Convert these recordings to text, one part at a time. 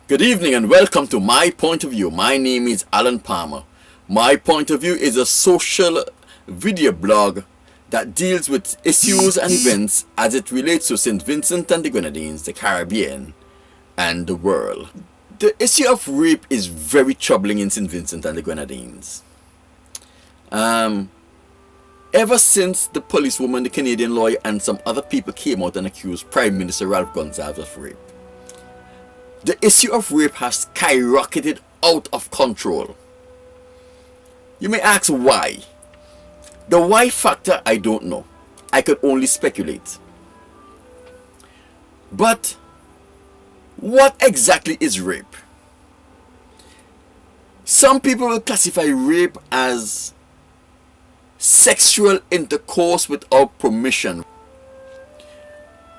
Good evening and welcome to My Point of View. My name is Alan Palmer. My Point of View is a social video blog that deals with issues and events as it relates to St. Vincent and the Grenadines, the Caribbean, and the world. The issue of rape is very troubling in St. Vincent and the Grenadines. Ever since the policewoman, the Canadian lawyer, and some other people came out and accused Prime Minister Ralph Gonsalves of rape, the issue of rape has skyrocketed out of control. You may ask why. The why factor, I don't know. I could only speculate. But what exactly is rape? Some people will classify rape as sexual intercourse without permission.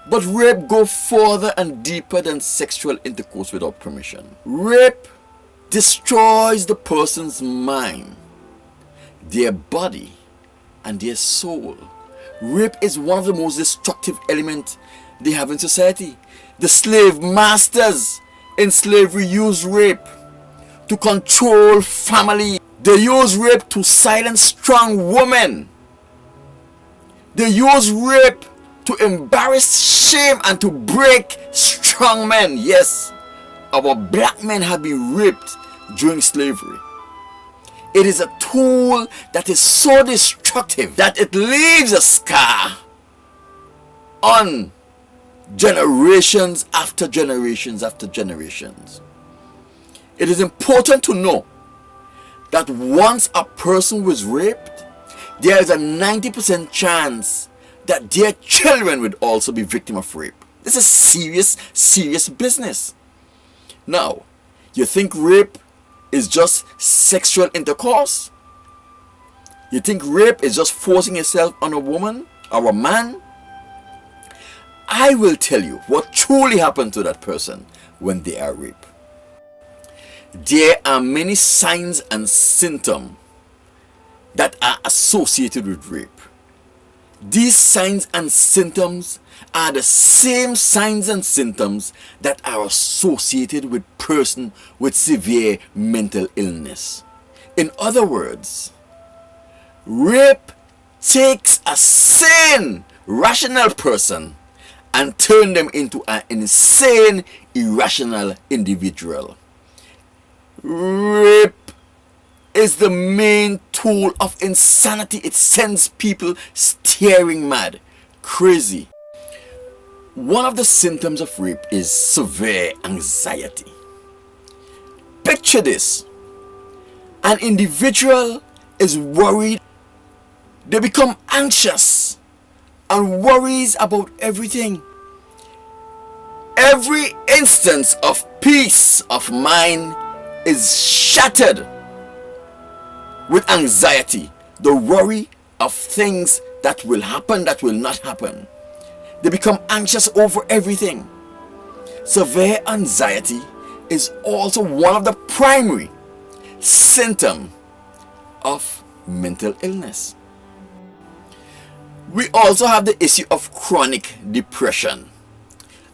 But rape goes further and deeper than sexual intercourse without permission. Rape destroys the person's mind, their body, and their soul. Rape is one of the most destructive elements they have in society. The slave masters in slavery used rape to control family. They use rape to silence strong women. They use rape to embarrass, shame, and to break strong men. Yes, our black men have been raped during slavery. It is a tool that is so destructive that it leaves a scar on generations after generations after generations. It is important to know that once a person was raped, there is a 90% chance that their children would also be victim of rape. This is serious business. Now, you think rape is just sexual intercourse? You think rape is just forcing yourself on a woman or a man? I will tell you what truly happened to that person when they are raped. There are many signs and symptoms that are associated with rape. These signs and symptoms are the same signs and symptoms that are associated with person with severe mental illness. In other words, rape takes a sane, rational person and turns them into an insane, irrational individual. Rape is the main tool of insanity. It sends people staring mad, crazy. One of the symptoms of rape is severe anxiety. Picture this. An individual is worried. They become anxious and worries about everything. Every instance of peace of mind is shattered with anxiety, the worry of things that will happen, that will not happen. They become anxious over everything. Severe anxiety is also one of the primary symptoms of mental illness. We also have the issue of chronic depression,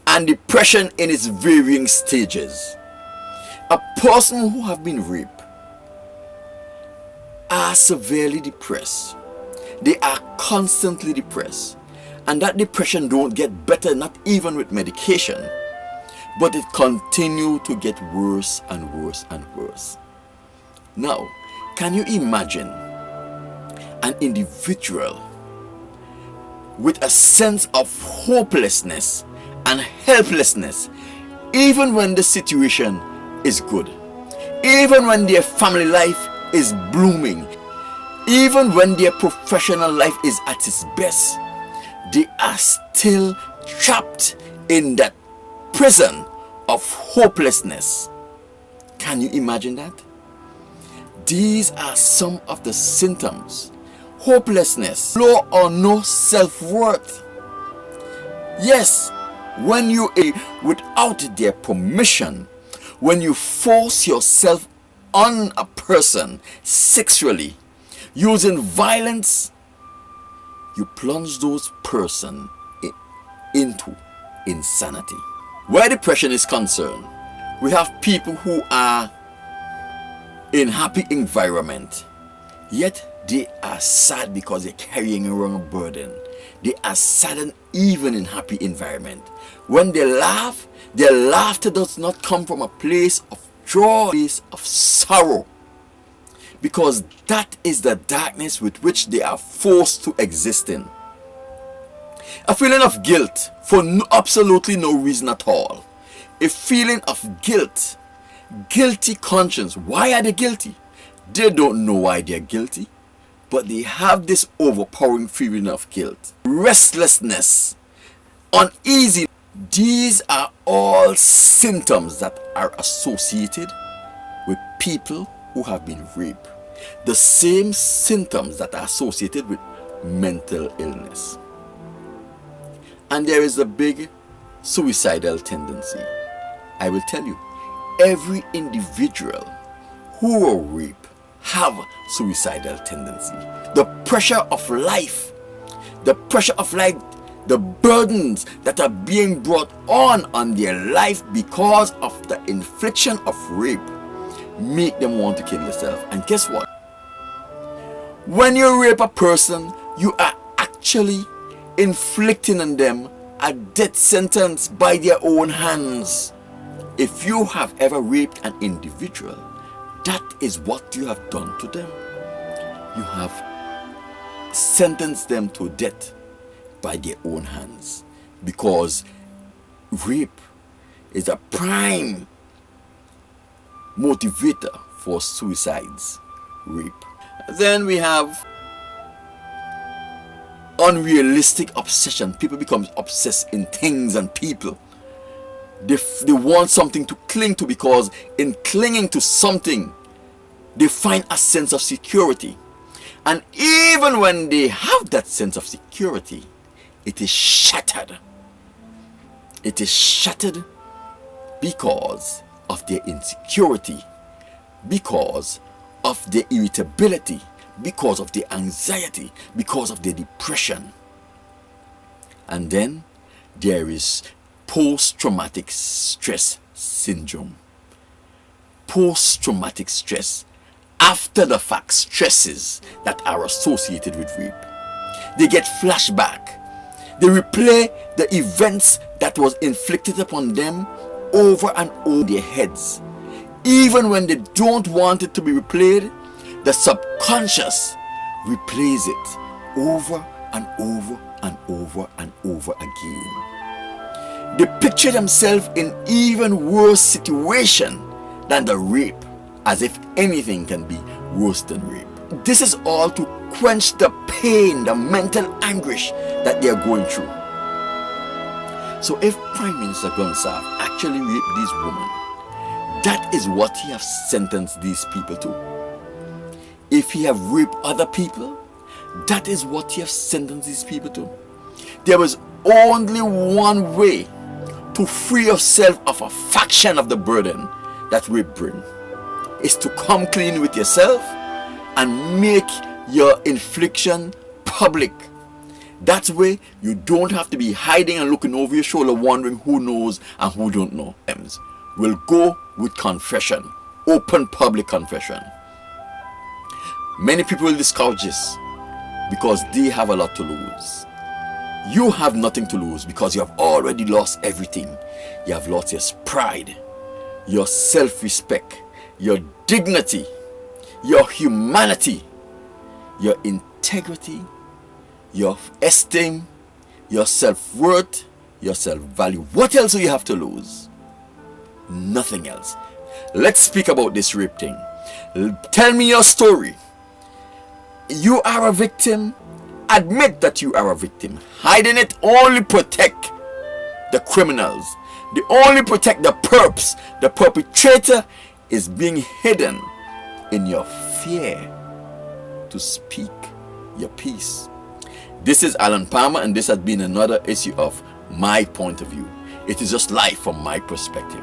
and depression in its varying stages. A person who have been raped are severely depressed. They are constantly depressed, and that depression don't get better, not even with medication, but it continue to get worse and worse and worse. Now, can you imagine an individual with a sense of hopelessness and helplessness, even when the situation is good, even when their family life is blooming, even when their professional life is at its best? They are still trapped in that prison of hopelessness. Can you imagine that? These are some of the symptoms. Hopelessness, low or no self-worth. Yes, when you without their permission, when you force yourself on a person sexually using violence, you plunge those person into insanity. Where depression is concerned, We have people who are in happy environment, yet they are sad because they're carrying around a burden. They are saddened even in happy environment. When they laugh, their laughter does not come from a place of joy, a place of sorrow, because that is the darkness with which they are forced to exist in. A feeling of guilt for absolutely no reason at all. A feeling of guilt, guilty conscience. Why are they guilty? They don't know why they're guilty, but they have this overpowering feeling of guilt. Restlessness, uneasy. These are all symptoms that are associated with people who have been raped. The same symptoms that are associated with mental illness. And there is a big suicidal tendency. I will tell you, every individual who were raped have suicidal tendency. The pressure of life, the burdens that are being brought on their life because of the infliction of rape make them want to kill themselves. And guess what? When you rape a person, you are actually inflicting on them a death sentence by their own hands. If you have ever raped an individual, that is what you have done to them. You have sentenced them to death by their own hands, because rape is a prime motivator for suicides. Rape. Then we have unrealistic obsession. People become obsessed in things and people. They want something to cling to, because in clinging to something they find a sense of security. And even when they have that sense of security, it is shattered. It is shattered because of their insecurity, because of their irritability, because of their anxiety, because of their depression. And then there is post-traumatic stress syndrome. Post-traumatic stress, after the fact stresses that are associated with rape. They get flashback. They replay the events that was inflicted upon them over and over their heads. Even when they don't want it to be replayed, the subconscious replays it over and over and over and over again. They picture themselves in even worse situation than the rape, as if anything can be worse than rape. This is all to quench the pain, the mental anguish that they are going through. So if Prime Minister Gonsalve actually raped these women, that is what he has sentenced these people to. If he have raped other people, that is what he has sentenced these people to. There was only one way to free yourself of a fraction of the burden that rape brings, is to come clean with yourself and make your infliction public. That way you don't have to be hiding and looking over your shoulder wondering who knows and who don't know. We'll go with confession, open public confession. Many people will discourage this because they have a lot to lose. You have nothing to lose because you have already lost everything. You have lost your pride, your self-respect, your dignity, your humanity, your integrity, your esteem, your self-worth, your self-value. What else do you have to lose? Nothing else. Let's speak about this rape thing. Tell me your story. You are a victim. Admit that you are a victim. Hiding it only protect the criminals. They only protect the perps. The perpetrator is being hidden in your fear to speak your piece. This is Alan Palmer, and this has been another issue of My Point of View. It is just life from my perspective.